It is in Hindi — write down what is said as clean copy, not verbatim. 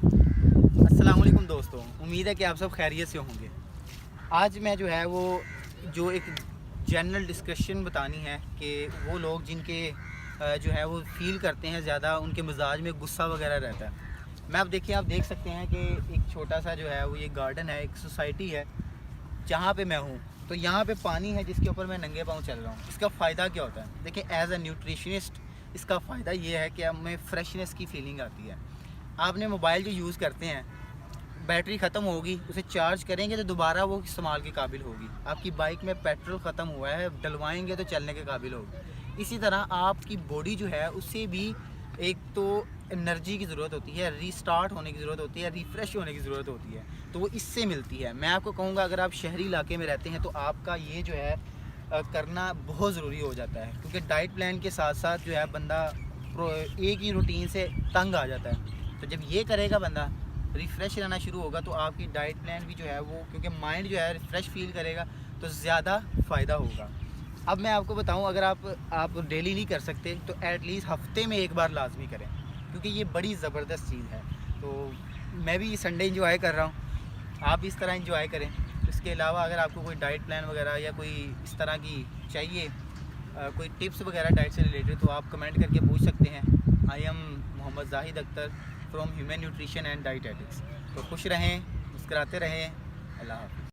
अस्सलाम वालेकुम दोस्तों, उम्मीद है कि आप सब खैरियत से होंगे। आज मैं जो है वो एक जनरल डिस्कशन बतानी है कि वो लोग जिनके जो है वो फ़ील करते हैं ज़्यादा उनके मिजाज में गुस्सा वगैरह रहता है। मैं अब देखिए, आप देख सकते हैं कि एक छोटा सा जो है वो ये गार्डन है, एक सोसाइटी है जहाँ पे मैं हूँ। तो यहाँ पे पानी है जिसके ऊपर मैं नंगे पाँव चल रहा हूँ। इसका फ़ायदा क्या होता है? देखिए, एज़ अ न्यूट्रिशनिस्ट इसका फ़ायदा ये है कि हमें फ्रेशनेस की फीलिंग आती है। आपने मोबाइल जो यूज़ करते हैं, बैटरी ख़त्म होगी, उसे चार्ज करेंगे तो दोबारा वो इस्तेमाल के काबिल होगी। आपकी बाइक में पेट्रोल ख़त्म हुआ है, डलवाएंगे तो चलने के काबिल होगी। इसी तरह आपकी बॉडी जो है उससे भी एक तो एनर्जी की ज़रूरत होती है, रीस्टार्ट होने की ज़रूरत होती है, रिफ़्रेश होने की ज़रूरत होती है, तो वो इससे मिलती है। मैं आपको कहूँगा, अगर आप शहरी इलाके में रहते हैं तो आपका ये जो है करना बहुत ज़रूरी हो जाता है, क्योंकि डाइट प्लान के साथ साथ जो है बंदा एक ही रूटीन से तंग आ जाता है। तो जब ये करेगा बंदा, रिफ़्रेश रहना शुरू होगा, तो आपकी डाइट प्लान भी जो है वो, क्योंकि माइंड जो है रिफ़्रेश फील करेगा तो ज़्यादा फ़ायदा होगा। अब मैं आपको बताऊं, अगर आप डेली नहीं कर सकते तो एटलीस्ट हफ्ते में एक बार लाजमी करें, क्योंकि ये बड़ी ज़बरदस्त चीज़ है। तो मैं भी संडे इंजॉय कर रहा हूँ, आप भी इस तरह इंजॉय करें। इसके अलावा अगर आपको कोई डाइट प्लान वगैरह या कोई इस तरह की चाहिए, कोई टिप्स वगैरह डाइट से रिलेटेड, तो आप कमेंट करके पूछ सकते हैं। I am Mohammad Zahid Akhtar from human nutrition and dietetics. तो खुश रहें, मुस्कुराते रहें। अल्लाह हाफ़िज़।